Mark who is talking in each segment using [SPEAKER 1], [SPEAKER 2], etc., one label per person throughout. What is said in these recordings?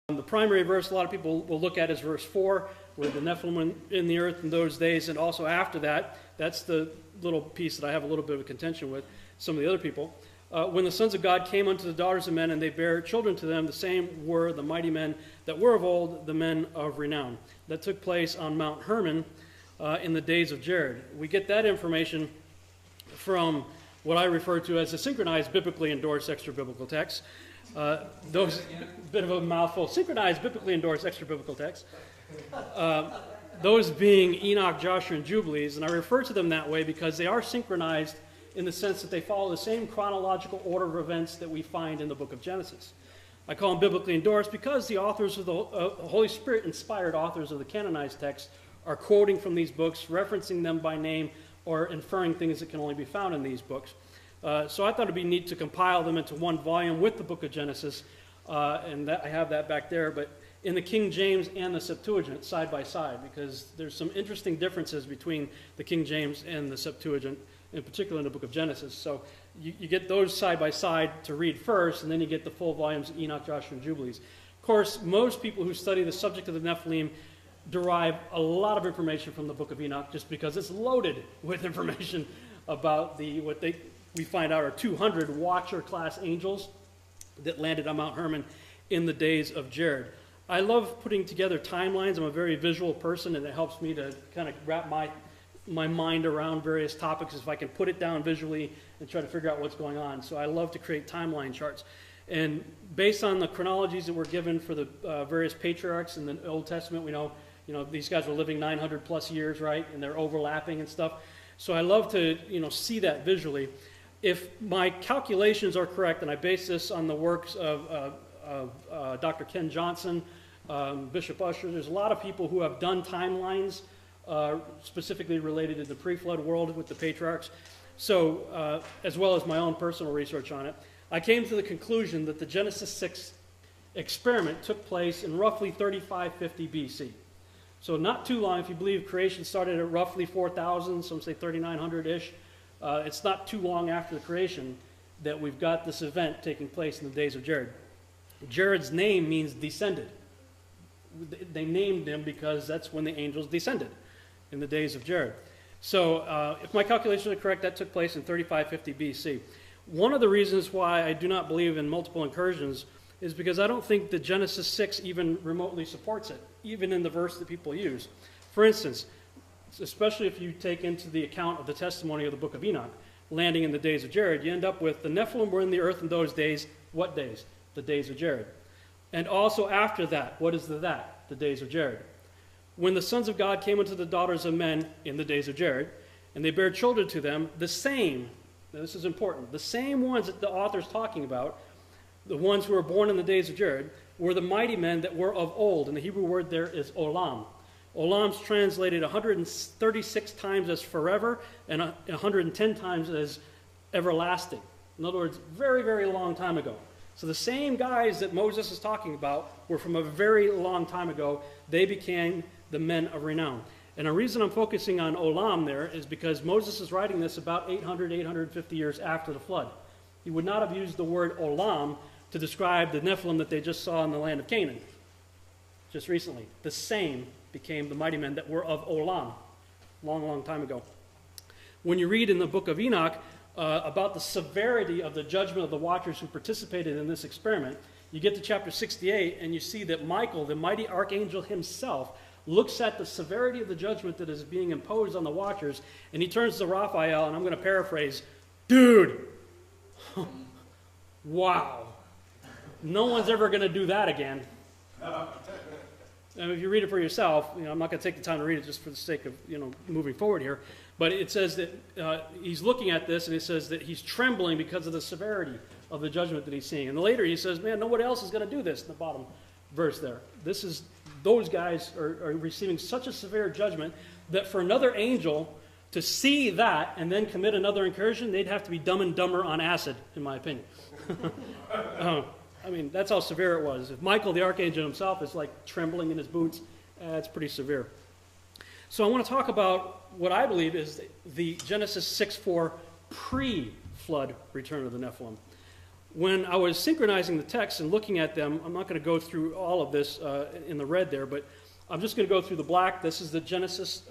[SPEAKER 1] The primary verse a lot of people will look at is verse 4, where the Nephilim in the earth in those days, and also after that. That's the little piece that I have a little bit of a contention with some of the other people. When the sons of God came unto the daughters of men, and they bare children to them, the same were the mighty men that were of old, the men of renown. That took place on Mount Hermon in the days of Jared. We get that information from what I refer to as the synchronized, biblically endorsed extra-biblical texts. Those, bit of a mouthful, synchronized, biblically endorsed extra-biblical texts. Those being Enoch, Joshua, and Jubilees, and I refer to them that way because they are synchronized in the sense that they follow the same chronological order of events that we find in the book of Genesis. I call them biblically endorsed because the authors of the Holy Spirit-inspired authors of the canonized text are quoting from these books, referencing them by name, or inferring things that can only be found in these books. So I thought it'd be neat to compile them into one volume with the book of Genesis, and I have that back there, but in the King James and the Septuagint side by side, because there's some interesting differences between the King James and the Septuagint, in particular in the book of Genesis. So you get those side by side to read first, and then you get the full volumes of Enoch, Joshua, and Jubilees. Of course, most people who study the subject of the Nephilim derive a lot of information from the book of Enoch, just because it's loaded with information about we find out are 200 Watcher-class angels that landed on Mount Hermon in the days of Jared. I love putting together timelines. I'm a very visual person, and it helps me to kind of wrap my mind around various topics if I can put it down visually and try to figure out what's going on. So I love to create timeline charts. And based on the chronologies that were given for the various patriarchs in the Old Testament, we know, these guys were living 900 plus years, right? And they're overlapping and stuff. So I love to, see that visually. If my calculations are correct, and I base this on the works of Dr. Ken Johnson, Bishop Usher, there's a lot of people who have done timelines specifically related to the pre-flood world with the patriarchs. So, as well as my own personal research on it, I came to the conclusion that the Genesis 6 experiment took place in roughly 3550 BC. So not too long. If you believe creation started at roughly 4,000, some say 3,900-ish, it's not too long after the creation that we've got this event taking place in the days of Jared. Jared's name means descended. They named him because that's when the angels descended, in the days of Jared. So if my calculations are correct, that took place in 3550 BC. One of the reasons why I do not believe in multiple incursions is because I don't think that Genesis 6 even remotely supports it, even in the verse that people use. For instance, especially if you take into the account of the testimony of the book of Enoch, landing in the days of Jared, you end up with the Nephilim were in the earth in those days. What days? The days of Jared. And also after that, what is the days of Jared. When the sons of God came unto the daughters of men in the days of Jared, and they bare children to them, the same, now this is important, the same ones that the author's talking about, the ones who were born in the days of Jared, were the mighty men that were of old. And the Hebrew word there is olam. Olam's translated 136 times as forever and 110 times as everlasting. In other words, very, very long time ago. So the same guys that Moses is talking about were from a very long time ago. They became the men of renown. And the reason I'm focusing on Olam there is because Moses is writing this about 850 years after the flood. He would not have used the word Olam to describe the Nephilim that they just saw in the land of Canaan just recently. The same became the mighty men that were of Olam, long, long time ago. When you read in the book of Enoch about the severity of the judgment of the watchers who participated in this experiment, you get to chapter 68 and you see that Michael, the mighty archangel himself, looks at the severity of the judgment that is being imposed on the watchers, and he turns to Raphael, and I'm going to paraphrase, dude, wow, no one's ever going to do that again. And if you read it for yourself, I'm not going to take the time to read it just for the sake of, moving forward here. But it says that he's looking at this, and it says that he's trembling because of the severity of the judgment that he's seeing. And later he says, man, nobody else is going to do this in the bottom verse there. Those guys are receiving such a severe judgment that for another angel to see that and then commit another incursion, they'd have to be dumb and dumber on acid, in my opinion. That's how severe it was. If Michael, the archangel himself, is like trembling in his boots, it's pretty severe. So I want to talk about what I believe is the Genesis 6:4 pre-flood return of the Nephilim. When I was synchronizing the text and looking at them, I'm not going to go through all of this in the red there, but I'm just going to go through the black. This is the Genesis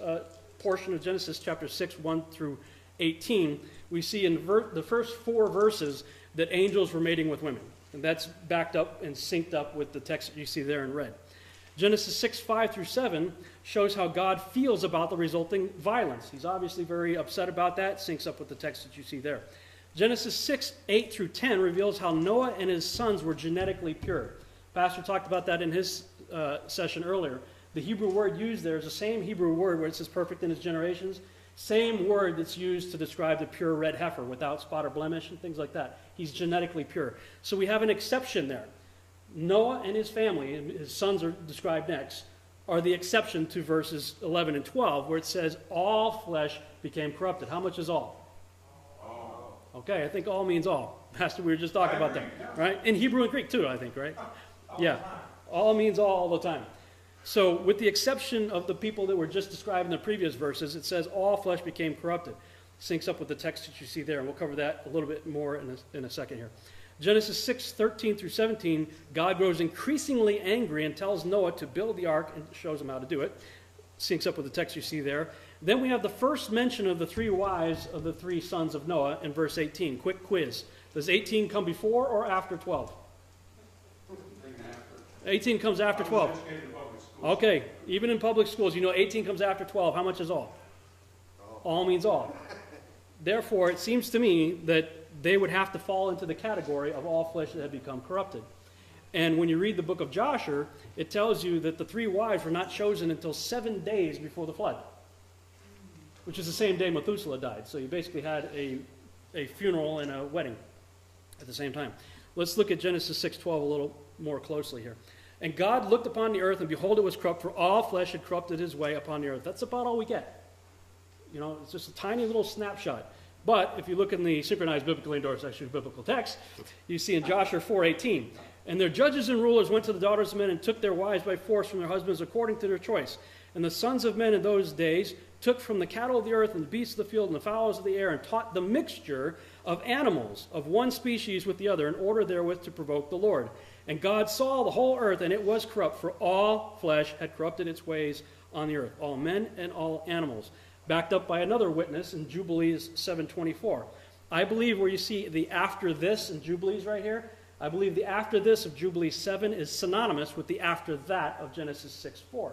[SPEAKER 1] portion of Genesis chapter 6, 1 through 18. We see in the first 4 verses that angels were mating with women. And that's backed up and synced up with the text that you see there in red. Genesis 6, 5 through 7 shows how God feels about the resulting violence. He's obviously very upset about that. Syncs up with the text that you see there. Genesis 6, 8 through 10 reveals how Noah and his sons were genetically pure. Pastor talked about that in his session earlier. The Hebrew word used there is the same Hebrew word where it says perfect in his generations. Same word that's used to describe the pure red heifer without spot or blemish and things like that. He's genetically pure. So we have an exception there. Noah and his family, and his sons are described next, are the exception to verses 11 and 12 where it says all flesh became corrupted. How much is all? Okay, I think all means all. Pastor, we were just talking about that, right? In Hebrew and Greek too, I think, right? Yeah, all means all the time. So with the exception of the people that were just described in the previous verses, it says all flesh became corrupted. Syncs up with the text that you see there, and we'll cover that a little bit more in a second here. Genesis 6, 13 through 17, God grows increasingly angry and tells Noah to build the ark and shows him how to do it. Syncs up with the text you see there. Then we have the first mention of the 3 wives of the 3 sons of Noah in verse 18. Quick quiz. Does 18 come before or after 12? 18 comes after 12. Okay, even in public schools, you know 18 comes after 12. How much is all? All means all. Therefore, it seems to me that they would have to fall into the category of all flesh that had become corrupted. And when you read the book of Joshua, it tells you that the 3 wives were not chosen until 7 days before the flood, which is the same day Methuselah died. So you basically had a funeral and a wedding at the same time. Let's look at Genesis 6:12 a little more closely here. And God looked upon the earth, and behold, it was corrupt, for all flesh had corrupted his way upon the earth. That's about all we get. You know, it's just a tiny little snapshot. But if you look in the synchronized biblically endorsed actually biblical text, you see in Joshua 4:18, and their judges and rulers went to the daughters of men and took their wives by force from their husbands according to their choice. And the sons of men in those days took from the cattle of the earth and the beasts of the field and the fowls of the air and taught the mixture of animals of one species with the other in order therewith to provoke the Lord. And God saw the whole earth, and it was corrupt, for all flesh had corrupted its ways on the earth, all men and all animals. Backed up by another witness in Jubilees 7:24. I believe where you see the after this in Jubilees right here, I believe the after this of Jubilees 7 is synonymous with the after that of Genesis 6:4.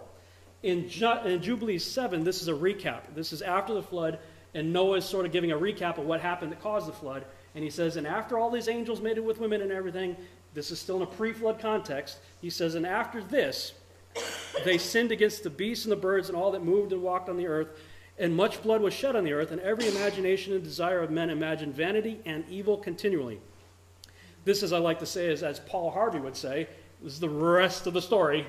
[SPEAKER 1] In Jubilees 7, this is a recap. This is after the flood, and Noah is sort of giving a recap of what happened that caused the flood. And he says, and after all these angels mated with women and everything, this is still in a pre-flood context, he says, and after this, they sinned against the beasts and the birds and all that moved and walked on the earth, and much blood was shed on the earth, and every imagination and desire of men imagined vanity and evil continually. This, as I like to say, is as Paul Harvey would say, this is the rest of the story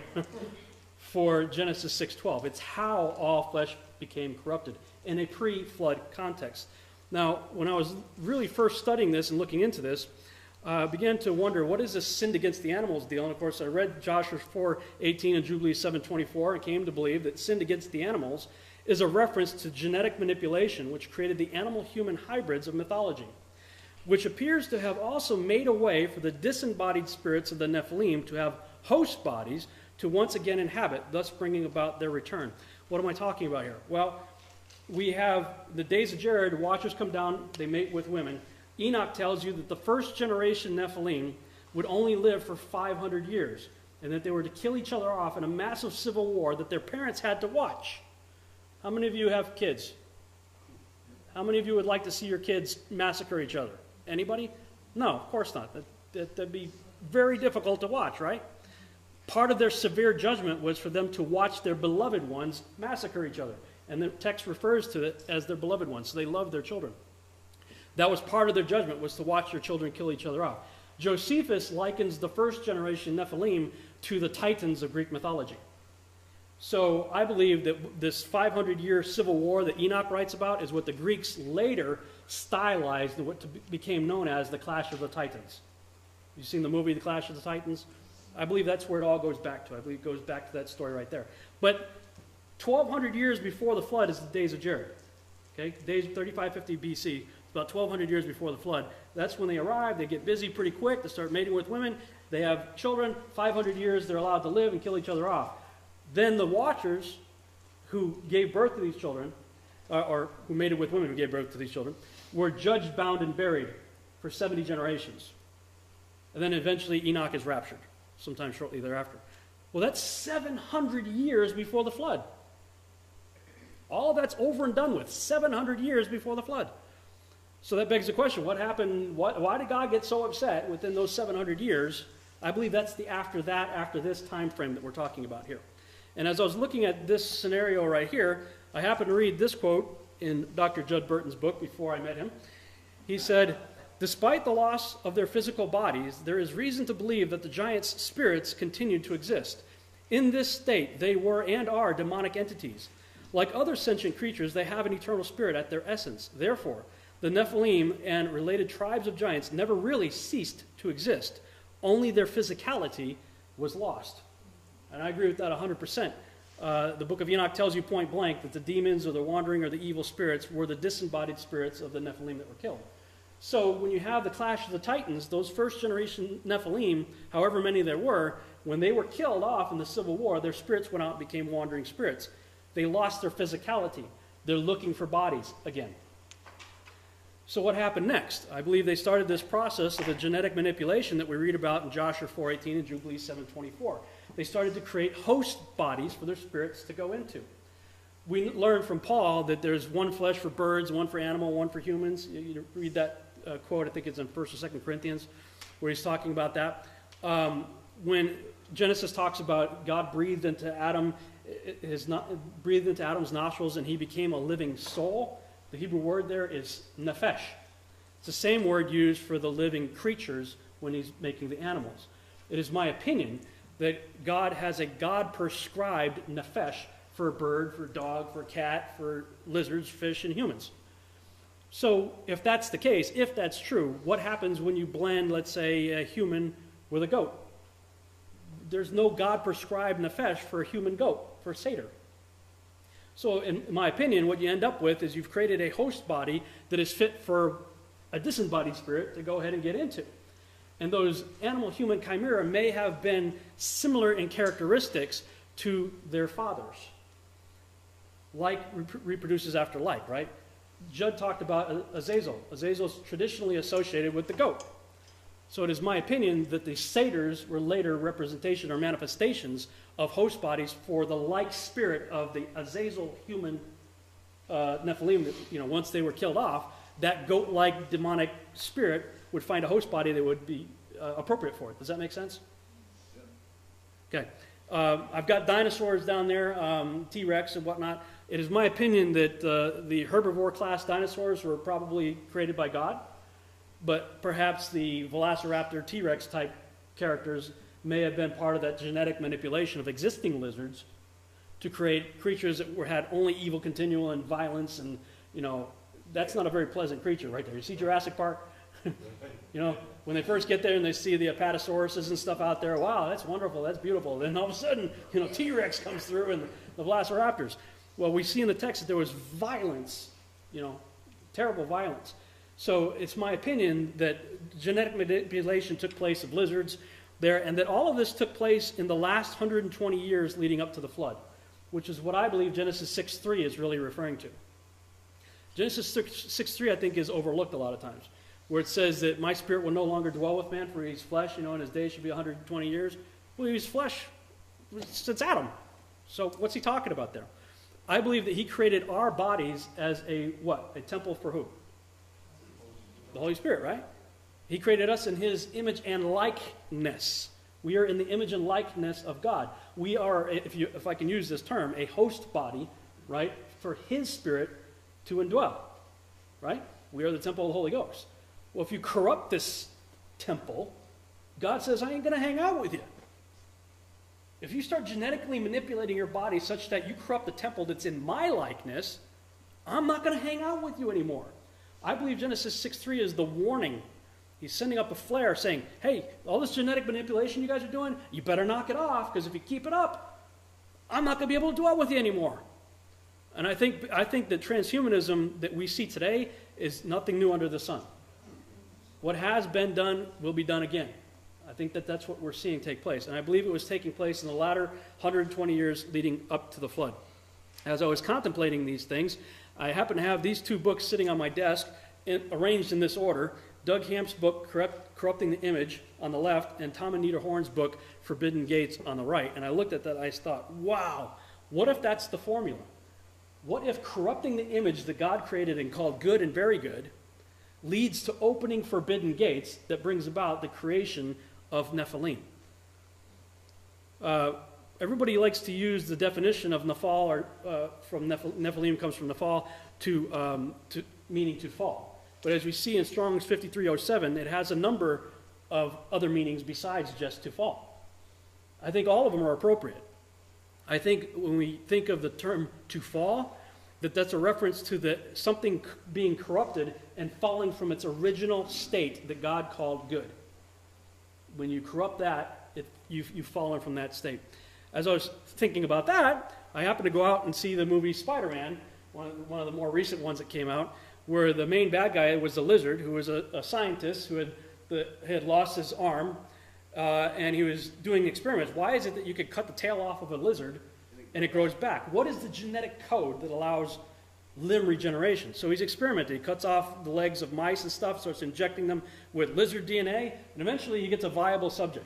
[SPEAKER 1] for Genesis 6:12. It's how all flesh became corrupted in a pre-flood context. Now, when I was really first studying this and looking into this, I began to wonder, what is this sinned against the animals deal? And of course, I read Joshua 4:18 and Jubilees 7:24 and came to believe that sinned against the animals is a reference to genetic manipulation, which created the animal-human hybrids of mythology, which appears to have also made a way for the disembodied spirits of the Nephilim to have host bodies to once again inhabit, thus bringing about their return. What am I talking about here? Well, we have the days of Jared, watchers come down, they mate with women. Enoch tells you that the first generation Nephilim would only live for 500 years, and that they were to kill each other off in a massive civil war that their parents had to watch. How many of you have kids? How many of you would like to see your kids massacre each other? Anybody? No, of course not. That'd be very difficult to watch, right? Part of their severe judgment was for them to watch their beloved ones massacre each other. And the text refers to it as their beloved ones, so they loved their children. That was part of their judgment, was to watch their children kill each other off. Josephus likens the first generation Nephilim to the Titans of Greek mythology. So I believe that this 500-year civil war that Enoch writes about is what the Greeks later stylized and what became known as the Clash of the Titans. You've seen the movie The Clash of the Titans? I believe that's where it all goes back to. I believe it goes back to that story right there. But 1,200 years before the flood is the days of Jared. Okay, days 3550 BC. about 1,200 years before the flood. That's when they arrive. They get busy pretty quick. They start mating with women. They have children. 500 years they're allowed to live and kill each other off. Then the watchers who gave birth to these children, or who mated with women who gave birth to these children, were judged, bound, and buried for 70 generations. And then eventually Enoch is raptured, sometime shortly thereafter. Well, that's 700 years before the flood. All that's over and done with, 700 years before the flood. So that begs the question, what happened? Why did God get so upset within those 700 years? I believe that's the after this time frame that we're talking about here. And as I was looking at this scenario right here, I happened to read this quote in Dr. Judd Burton's book before I met him. He said, "Despite the loss of their physical bodies, there is reason to believe that the giants' spirits continued to exist. In this state, they were and are demonic entities. Like other sentient creatures, they have an eternal spirit at their essence. Therefore, the Nephilim and related tribes of giants never really ceased to exist. Only their physicality was lost." And I agree with that 100%. The book of Enoch tells you point blank that the demons or the wandering or the evil spirits were the disembodied spirits of the Nephilim that were killed. So when you have the clash of the Titans, those first generation Nephilim, however many there were, when they were killed off in the Civil War, their spirits went out and became wandering spirits. They lost their physicality. They're looking for bodies again. So what happened next? I believe they started this process of the genetic manipulation that we read about in Joshua 4:18 and Jubilees 7:24. They started to create host bodies for their spirits to go into. We learned from Paul that there's one flesh for birds, one for animal, one for humans. You read that quote, I think it's in 1st or 2nd Corinthians, where he's talking about that. When Genesis talks about God breathed into Adam's nostrils and he became a living soul, the Hebrew word there is nephesh. It's the same word used for the living creatures when he's making the animals. It is my opinion that God has a God-prescribed nephesh for a bird, for a dog, for a cat, for lizards, fish, and humans. So if that's the case, if that's true, what happens when you blend, let's say, a human with a goat? There's no God-prescribed nephesh for a human goat, for a satyr. So in my opinion, what you end up with is you've created a host body that is fit for a disembodied spirit to go ahead and get into. And those animal-human chimera may have been similar in characteristics to their fathers. Like reproduces after like, right? Judd talked about Azazel. Azazel is traditionally associated with the goat. So it is my opinion that the satyrs were later representation or manifestations of host bodies for the like spirit of the Azazel human Nephilim that, once they were killed off, that goat-like demonic spirit would find a host body that would be appropriate for it. Does that make sense? Yeah. Okay. I've got dinosaurs down there, T-Rex and whatnot. It is my opinion that the herbivore class dinosaurs were probably created by God, but perhaps the Velociraptor T-Rex type characters may have been part of that genetic manipulation of existing lizards to create creatures that had only evil continual and violence, and that's not a very pleasant creature right there. You see Jurassic Park? When they first get there and they see the apatosauruses and stuff out there, wow, that's wonderful, that's beautiful. Then all of a sudden, T-Rex comes through and the Velociraptors. Well, we see in the text that there was violence, terrible violence. So it's my opinion that genetic manipulation took place of lizards there, and that all of this took place in the last 120 years leading up to the flood, which is what I believe Genesis 6:3 is really referring to. Genesis 6:3, I think, is overlooked a lot of times, where it says that my spirit will no longer dwell with man, for he's flesh, and his days should be 120 years. Well, he's flesh since Adam. So what's he talking about there? I believe that he created our bodies as a temple for who? The Holy Spirit, right? He created us in his image and likeness. We are in the image and likeness of God. We are, if I can use this term, a host body, right, for his spirit to indwell, right? We are the temple of the Holy Ghost. Well, if you corrupt this temple, God says, I ain't going to hang out with you. If you start genetically manipulating your body such that you corrupt the temple that's in my likeness, I'm not going to hang out with you anymore. I believe Genesis 6:3 is the warning. He's sending up a flare saying, hey, all this genetic manipulation you guys are doing, you better knock it off, because if you keep it up, I'm not going to be able to dwell with you anymore. And I think that transhumanism that we see today is nothing new under the sun. What has been done will be done again. I think that that's what we're seeing take place. And I believe it was taking place in the latter 120 years leading up to the flood. As I was contemplating these things, I happen to have these two books sitting on my desk, arranged in this order. Doug Hamp's book, Corrupting the Image, on the left, and Tom and Nita Horn's book, Forbidden Gates, on the right. And I looked at that and I thought, wow, what if that's the formula? What if corrupting the image that God created and called good and very good leads to opening forbidden gates that brings about the creation of Nephilim? Everybody likes to use the definition of Nephal, or from Nephilim comes from Nephal, to meaning to fall. But as we see in Strong's 5307, it has a number of other meanings besides just to fall. I think all of them are appropriate. I think when we think of the term to fall, that's a reference to something being corrupted and falling from its original state that God called good. When you corrupt that, you've fallen from that state. As I was thinking about that, I happened to go out and see the movie Spider-Man, one of the more recent ones that came out, where the main bad guy was the lizard, who was a scientist who had lost his arm, and he was doing experiments. Why is it that you could cut the tail off of a lizard and it grows back? What is the genetic code that allows limb regeneration? So he's experimenting. He cuts off the legs of mice and stuff, starts injecting them with lizard DNA, and eventually he gets a viable subject.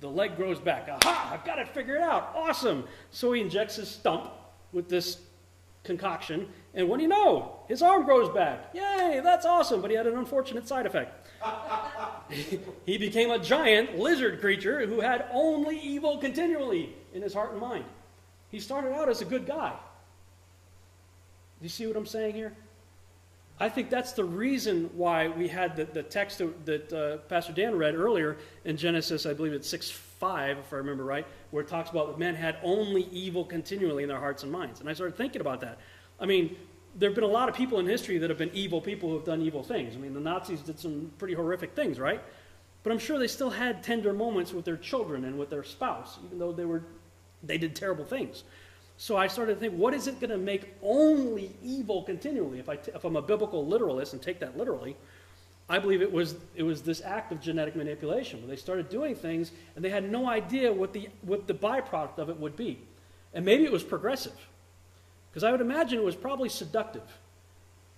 [SPEAKER 1] The leg grows back. Aha! I've got it figured out. Awesome! So he injects his stump with this concoction, and what do you know? His arm grows back. Yay! That's awesome! But he had an unfortunate side effect. He became a giant lizard creature who had only evil continually in his heart and mind. He started out as a good guy. Do you see what I'm saying here? I think that's the reason why we had the text that Pastor Dan read earlier in Genesis, I believe it's 6:5, if I remember right, where it talks about that men had only evil continually in their hearts and minds. And I started thinking about that. I mean, there have been a lot of people in history that have been evil people who have done evil things. I mean, the Nazis did some pretty horrific things, right? But I'm sure they still had tender moments with their children and with their spouse, even though they did terrible things. So I started to think, what is it going to make only evil continually? If I'm a biblical literalist and take that literally, I believe it was this act of genetic manipulation where they started doing things and they had no idea what the byproduct of it would be. And maybe it was progressive, because I would imagine it was probably seductive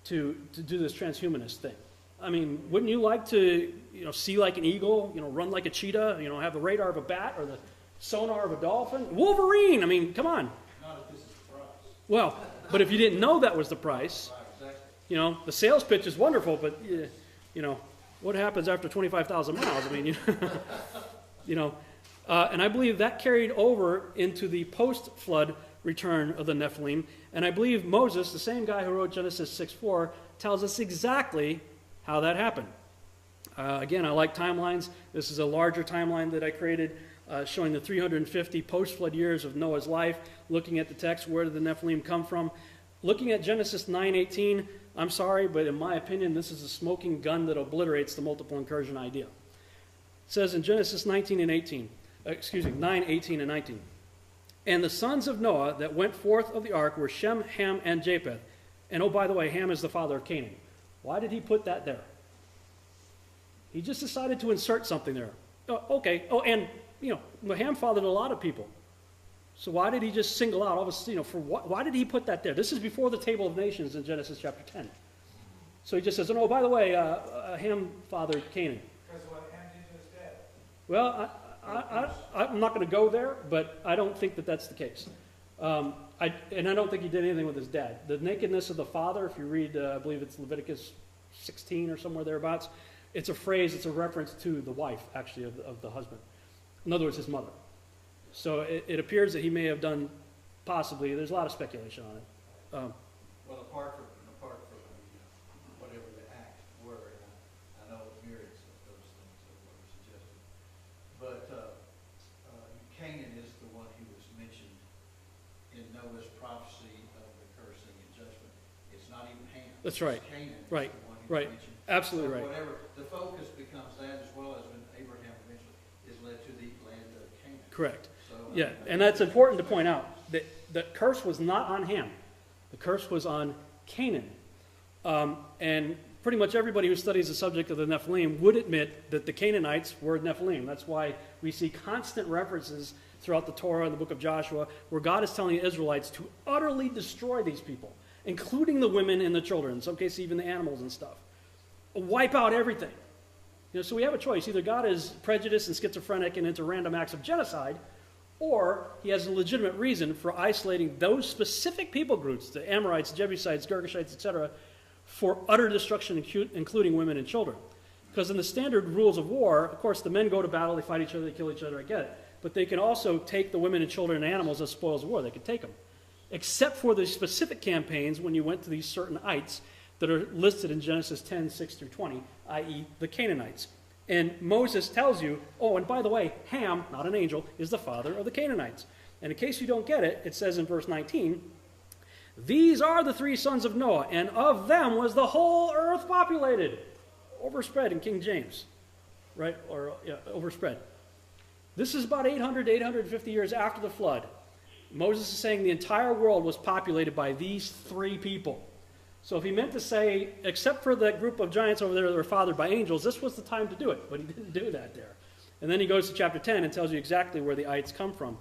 [SPEAKER 1] to do this transhumanist thing. I mean, wouldn't you like to see like an eagle, run like a cheetah, have the radar of a bat or the sonar of a dolphin? Wolverine! I mean, come on.
[SPEAKER 2] Not if this is the price.
[SPEAKER 1] Well, but if you didn't know that was the price,
[SPEAKER 2] Right, exactly.
[SPEAKER 1] The sales pitch is wonderful, but what happens after 25,000 miles? I mean, and I believe that carried over into the post-flood return of the Nephilim. And I believe Moses, the same guy who wrote Genesis 6:4, tells us exactly how that happened. Again, I like timelines. This is a larger timeline that I created, showing the 350 post-flood years of Noah's life, looking at the text, where did the Nephilim come from? Looking at Genesis 9:18, I'm sorry, but in my opinion, this is a smoking gun that obliterates the multiple incursion idea. It says in Genesis 9:18 and 19, and the sons of Noah that went forth of the ark were Shem, Ham, and Japheth. And oh, by the way, Ham is the father of Canaan. Why did he put that there? He just decided to insert something there. Okay. Oh, and Ham fathered a lot of people. So why did he just single out all this? Why did he put that there? This is before the table of nations in Genesis chapter 10. So he just says, oh, by the way, Ham fathered Canaan.
[SPEAKER 2] Because of what Ham did to his dad.
[SPEAKER 1] Well, I'm not going to go there, but I don't think that that's the case. And I don't think he did anything with his dad. The nakedness of the father, if you read, I believe it's Leviticus 16 or somewhere thereabouts, it's a phrase, it's a reference to the wife, actually, of the husband. In other words, his mother. So it appears that he may have done, possibly, there's a lot of speculation on it.
[SPEAKER 2] Well, apart from whatever the acts were, and I know myriads of those things that were suggested. But Canaan is the one who was mentioned in Noah's prophecy of the cursing and judgment. It's not even Ham.
[SPEAKER 1] That's right.
[SPEAKER 2] It's Canaan is
[SPEAKER 1] Right.
[SPEAKER 2] the one who's
[SPEAKER 1] Right.
[SPEAKER 2] mentioned.
[SPEAKER 1] Absolutely
[SPEAKER 2] So
[SPEAKER 1] right.
[SPEAKER 2] whatever, the focus becomes that, as well as when Abraham eventually is led to the land of Canaan.
[SPEAKER 1] Correct.
[SPEAKER 2] So,
[SPEAKER 1] Yeah, and that's important to point out, that the curse was not on Ham. The The curse was on Canaan. And pretty much everybody who studies the subject of the Nephilim would admit that the Canaanites were Nephilim. That's why we see constant references throughout the Torah and the book of Joshua where God is telling the Israelites to utterly destroy these people, including the women and the children, in some cases even the animals and stuff. Wipe out everything. So we have a choice. Either God is prejudiced and schizophrenic and into random acts of genocide, or he has a legitimate reason for isolating those specific people groups, the Amorites, Jebusites, Girgashites, etc., for utter destruction, including women and children. Because in the standard rules of war, of course, the men go to battle, they fight each other, they kill each other, I get it. But they can also take the women and children and animals as spoils of war. They can take them. Except for the specific campaigns when you went to these certain ites that are listed in Genesis 10, 6 through 20, i.e. the Canaanites. And Moses tells you, oh, and by the way, Ham, not an angel, is the father of the Canaanites. And in case you don't get it, it says in verse 19, these are the three sons of Noah, and of them was the whole earth populated. Overspread in King James, right? Or overspread. This is about 800 to 850 years after the flood. Moses is saying the entire world was populated by these three people. So if he meant to say, except for that group of giants over there that were fathered by angels, this was the time to do it. But he didn't do that there. And then he goes to chapter 10 and tells you exactly where the ites come from.